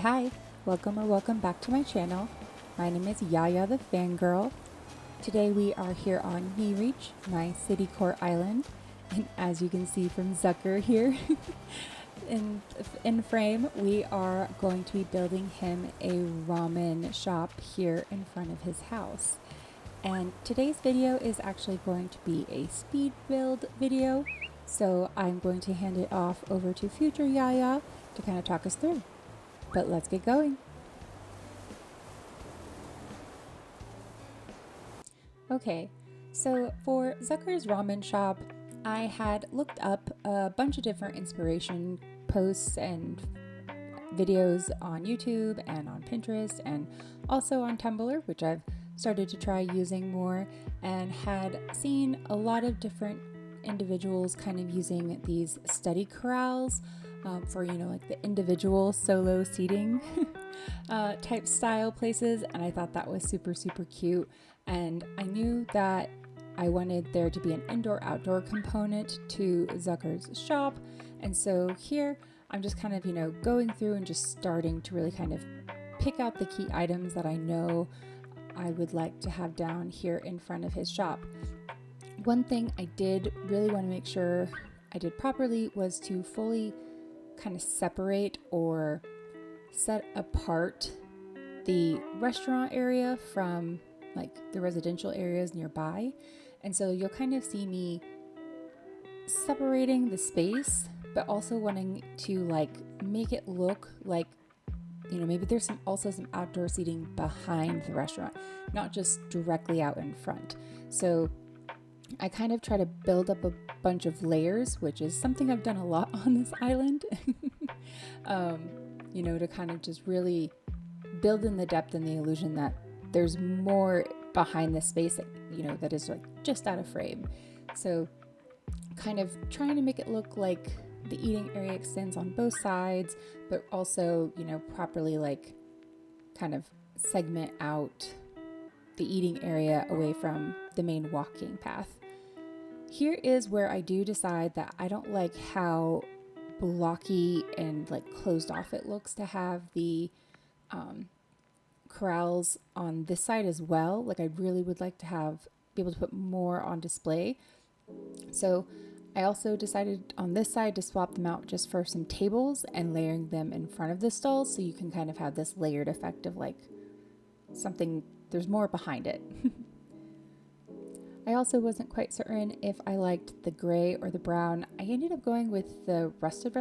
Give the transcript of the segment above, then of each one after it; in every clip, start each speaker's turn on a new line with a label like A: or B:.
A: Hi, welcome or welcome back to my channel. My name is Yaya the Fangirl. Today we are here on Neerich, my city core island, and as you can see from Zucker here in frame, we are going to be building him a ramen shop here in front of his house. And today's video is actually going to be a speed build video, so I'm going to hand it off over to future Yaya to kind of talk us through. But let's get going. Okay, so for Zucker's ramen shop, I had looked up a bunch of different inspiration posts and videos on YouTube and on Pinterest and also on Tumblr, which I've started to try using more, and had seen a lot of different individuals kind of using these study corrals for, like the individual solo seating type style places. And I thought that was super, super cute. And I knew that I wanted there to be an indoor-outdoor component to Zucker's shop. And so here I'm just kind of, going through and just starting to really kind of pick out the key items that I know I would like to have down here in front of his shop. One thing I did really want to make sure I did properly was to fully kind of separate or set apart the restaurant area from like the residential areas nearby. And so you'll kind of see me separating the space, but also wanting to like make it look like, maybe there's also some outdoor seating behind the restaurant, not just directly out in front. So I kind of try to build up a bunch of layers, which is something I've done a lot on this island, to kind of just really build in the depth and the illusion that there's more behind this space that, that is like just out of frame. So kind of trying to make it look like the eating area extends on both sides, but also, properly like kind of segment out the eating area away from the main walking path. Here is where I do decide that I don't like how blocky and like closed off it looks to have the corrals on this side as well. Like I really would like to be able to put more on display. So I also decided on this side to swap them out just for some tables and layering them in front of the stalls, so you can kind of have this layered effect of like something, there's more behind it. I also wasn't quite certain if I liked the gray or the brown. I ended up going with the rusted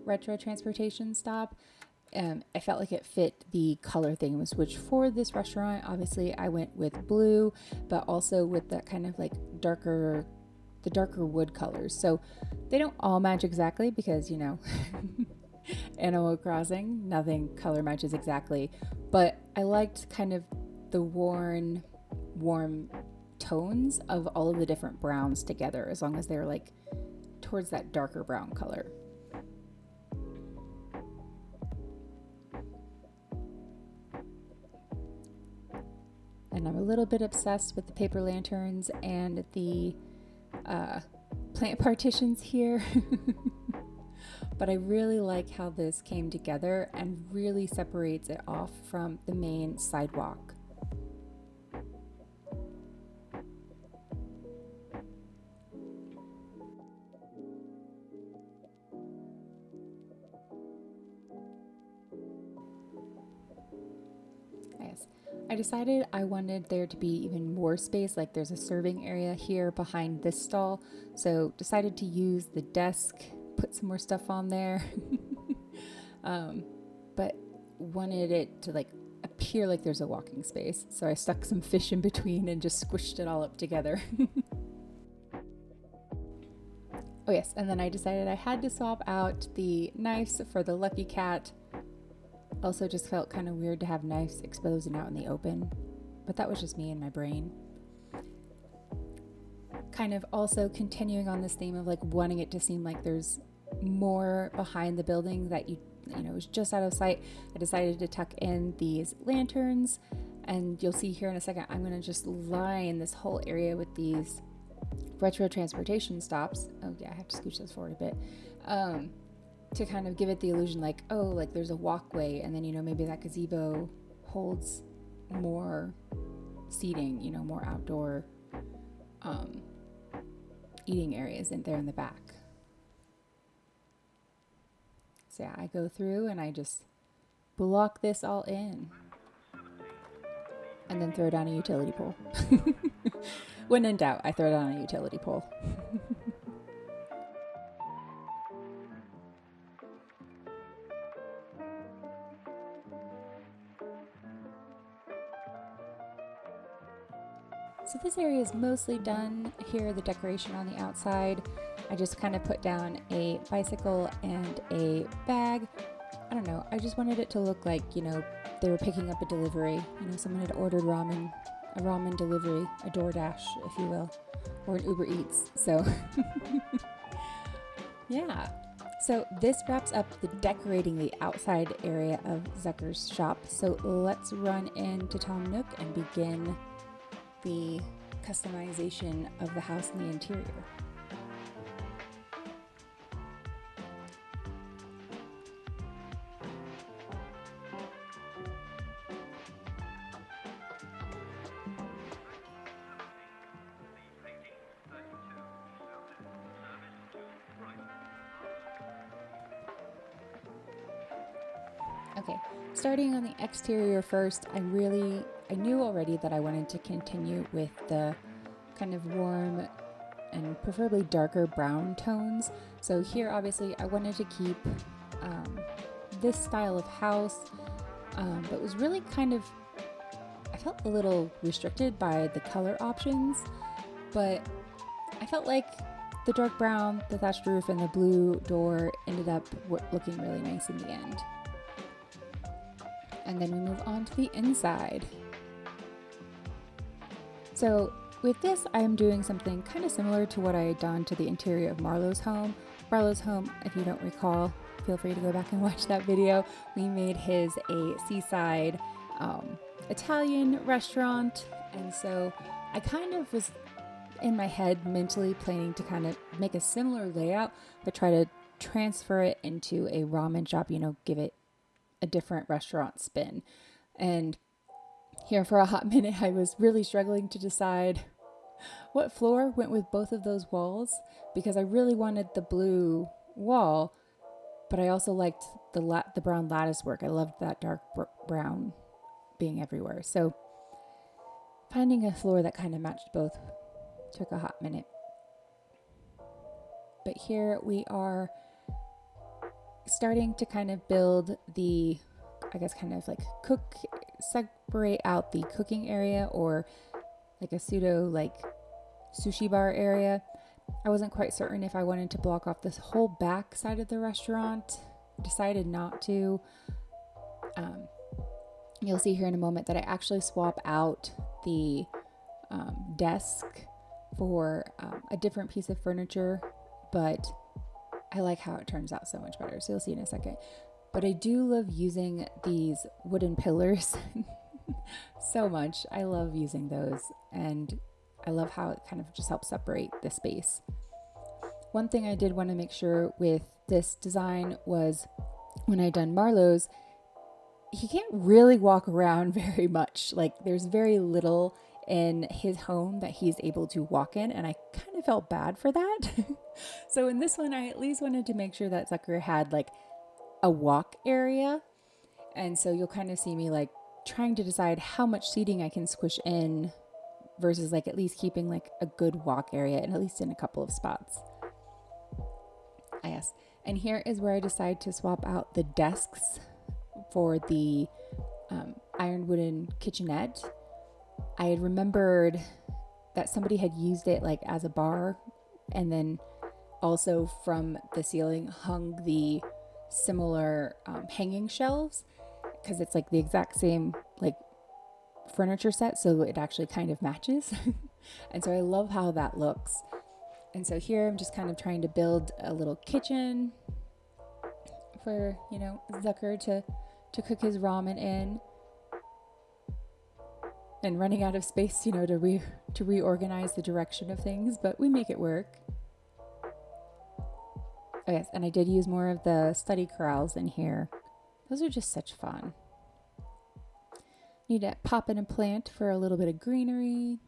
A: retro transportation stop. I felt like it fit the color themes, which for this restaurant, obviously I went with blue, but also with that kind of like the darker wood colors. So they don't all match exactly because, Animal Crossing, nothing color matches exactly, but I liked kind of the warm tones of all of the different browns together, as long as they're like towards that darker brown color. And I'm a little bit obsessed with the paper lanterns and the plant partitions here. But I really like how this came together and really separates it off from the main sidewalk. Yes, I decided I wanted there to be even more space, like there's a serving area here behind this stall, so decided to use the desk, put some more stuff on there, but wanted it to like appear like there's a walking space, so I stuck some fish in between and just squished it all up together. Oh yes, and then I decided I had to swap out the knives for the Lucky Cat. Also just felt kind of weird to have knives exposed and out in the open, but that was just me and my brain. Kind of also continuing on this theme of like wanting it to seem like there's more behind the building that is just out of sight. I decided to tuck in these lanterns, and you'll see here in a second I'm going to just line this whole area with these retro transportation stops. Oh yeah, I have to scooch this forward a bit. to kind of give it the illusion like, oh, like there's a walkway, and then, you know, maybe that gazebo holds more seating, you know, more outdoor eating areas in there in the back. So yeah, I go through and I just block this all in and then throw down a utility pole. When in doubt, I throw down a utility pole. So this area is mostly done. Here, the decoration on the outside, I just kind of put down a bicycle and a bag. I don't know, I just wanted it to look like, you know, they were picking up a delivery. You know, someone had ordered ramen, a ramen delivery, a DoorDash, if you will, or an Uber Eats. So yeah. So this wraps up the decorating the outside area of Zucker's shop. So let's run into Tom Nook and begin the customization of the house and the interior. Okay, starting on the exterior first, I knew already that I wanted to continue with the kind of warm and preferably darker brown tones. So here, obviously, I wanted to keep this style of house, but was really I felt a little restricted by the color options, but I felt like the dark brown, the thatched roof, and the blue door ended up looking really nice in the end. And then we move on to the inside. So with this, I'm doing something kind of similar to what I had done to the interior of Marlowe's home. Marlowe's home, if you don't recall, feel free to go back and watch that video. We made his a seaside Italian restaurant. And so I kind of was in my head mentally planning to kind of make a similar layout, but try to transfer it into a ramen shop, you know, give it a different restaurant spin. And here for a hot minute, I was really struggling to decide what floor went with both of those walls, because I really wanted the blue wall, but I also liked the brown lattice work. I loved that dark brown being everywhere. So finding a floor that kind of matched both took a hot minute. But here we are starting to kind of build the, I guess, kind of like separate out the cooking area, or like a pseudo like sushi bar area. I wasn't quite certain if I wanted to block off this whole back side of the restaurant. Decided not to. You'll see here in a moment that I actually swap out the desk for a different piece of furniture, but I like how it turns out so much better. So you'll see in a second. But I do love using these wooden pillars so much. I love using those, and I love how it kind of just helps separate the space. One thing I did want to make sure with this design was when I done Marlowe's, he can't really walk around very much. Like there's very little in his home that he's able to walk in, and I kind of felt bad for that. So in this one, I at least wanted to make sure that Zucker had like a walk area. And so you'll kind of see me like trying to decide how much seating I can squish in versus like at least keeping like a good walk area, and at least in a couple of spots. Yes. And here is where I decide to swap out the desks for the iron wooden kitchenette. I had remembered that somebody had used it like as a bar, and then also from the ceiling hung the similar hanging shelves, because it's like the exact same like furniture set, so it actually kind of matches. And so I love how that looks. And so here I'm just kind of trying to build a little kitchen for, you know, Zucker to cook his ramen in, and running out of space, you know, to reorganize the direction of things, but we make it work. Oh yes, and I did use more of the study corrals in here. Those are just such fun. Need to pop in a plant for a little bit of greenery.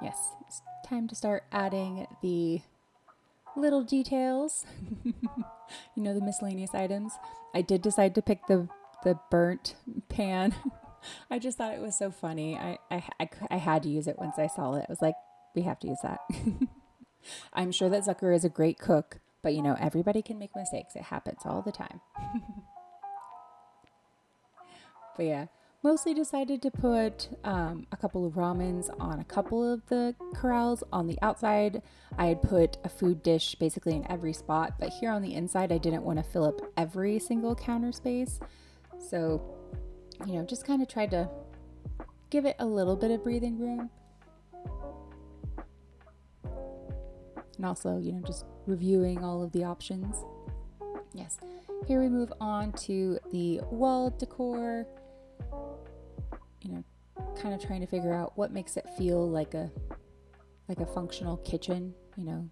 A: Yes, it's time to start adding the little details. You know, the miscellaneous items. I did decide to pick the burnt pan. I just thought it was so funny. I had to use it once I saw it. I was like, we have to use that. I'm sure that Zucker is a great cook, but you know, everybody can make mistakes. It happens all the time. But yeah, mostly decided to put a couple of ramens on a couple of the corrals. On the outside, I had put a food dish basically in every spot, but here on the inside, I didn't want to fill up every single counter space. So, you know, just kind of tried to give it a little bit of breathing room. And also, you know, just reviewing all of the options. Yes, here we move on to the wall decor. You know, kind of trying to figure out what makes it feel like a functional kitchen, you know.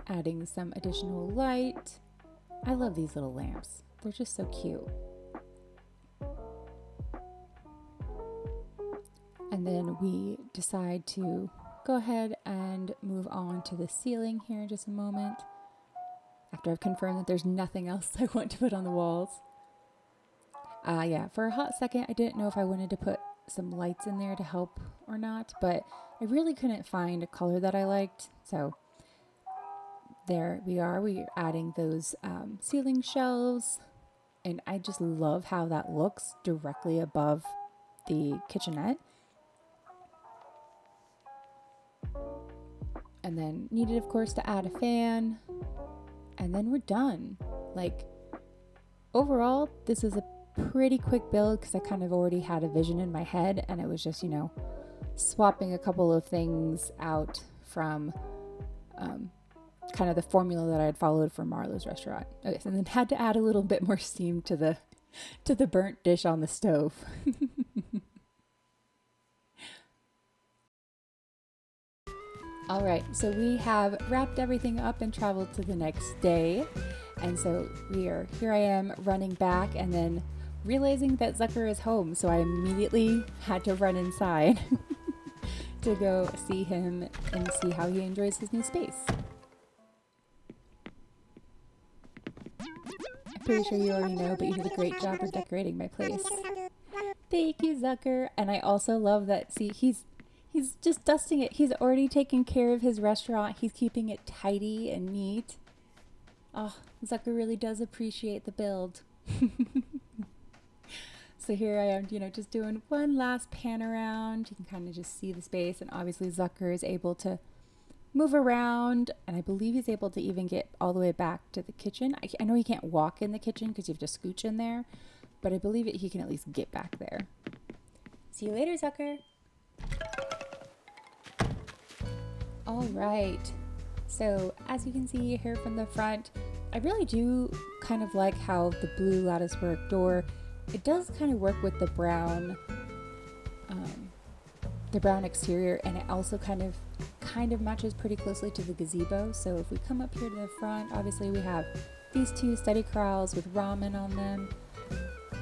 A: Adding some additional light. I love these little lamps. They're just so cute. And then we decide to go ahead and move on to the ceiling here in just a moment. After I've confirmed that there's nothing else I want to put on the walls. Yeah, for a hot second, I didn't know if I wanted to put some lights in there to help or not, but I really couldn't find a color that I liked. So there we are. We're adding those ceiling shelves, and I just love how that looks directly above the kitchenette. And then needed, of course, to add a fan. And then we're done. Like, overall, this was a pretty quick build because I kind of already had a vision in my head, and it was just, you know, swapping a couple of things out from kind of the formula that I had followed for Marlowe's restaurant. Okay, so then had to add a little bit more steam to the burnt dish on the stove. All right, so we have wrapped everything up and traveled to the next day. And so here I am running back and then realizing that Zucker is home. So I immediately had to run inside to go see him and see how he enjoys his new space. I'm pretty sure you already know, but you did a great job of decorating my place. Thank you, Zucker. And I also love that, see, he's just dusting it. He's already taken care of his restaurant. He's keeping it tidy and neat. Oh, Zucker really does appreciate the build. So here I am, you know, just doing one last pan around. You can kind of just see the space, and obviously Zucker is able to move around, and I believe he's able to even get all the way back to the kitchen. I know he can't walk in the kitchen because you have to scooch in there, but I believe he can at least get back there. See you later, Zucker. All right, so as you can see here from the front, I really do kind of like how the blue latticework door, it does kind of work with the brown exterior, and it also kind of matches pretty closely to the gazebo. So if we come up here to the front, obviously we have these two study corrals with ramen on them.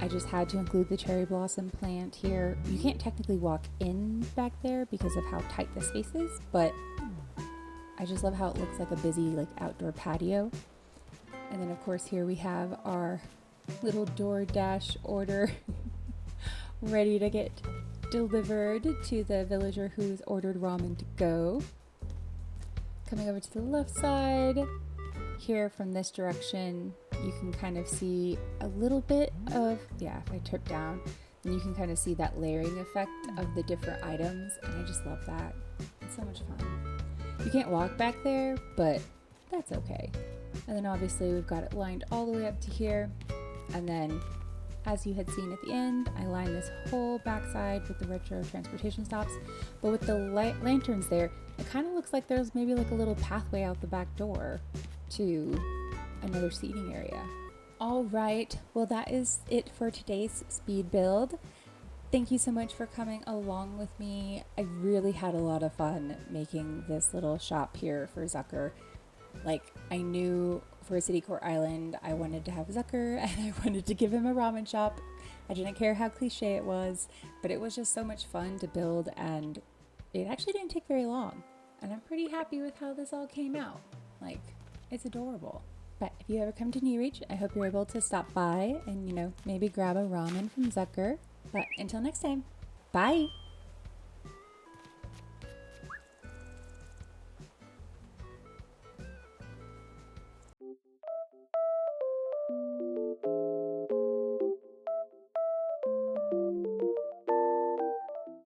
A: I just had to include the cherry blossom plant here. You can't technically walk in back there because of how tight the space is, but I just love how it looks like a busy like outdoor patio. And then of course here we have our little DoorDash order ready to get delivered to the villager who's ordered ramen to go. Coming over to the left side, here from this direction, you can kind of see a little bit of, yeah, if I trip down, then you can kind of see that layering effect of the different items, and I just love that. It's so much fun. You can't walk back there, but that's okay. And then obviously we've got it lined all the way up to here, and then As you had seen at the end, I lined this whole backside with the retro transportation stops, but with the lanterns there, it kind of looks like there's maybe like a little pathway out the back door to another seating area. All right, well that is it for today's speed build. Thank you so much for coming along with me. I really had a lot of fun making this little shop here for Zucker. Like, I knew for a city core island, I wanted to have Zucker and I wanted to give him a ramen shop. I didn't care how cliche it was, but it was just so much fun to build, and it actually didn't take very long. And I'm pretty happy with how this all came out. Like, it's adorable. But if you ever come to Neerich, I hope you're able to stop by and, maybe grab a ramen from Zucker. But until next time, bye!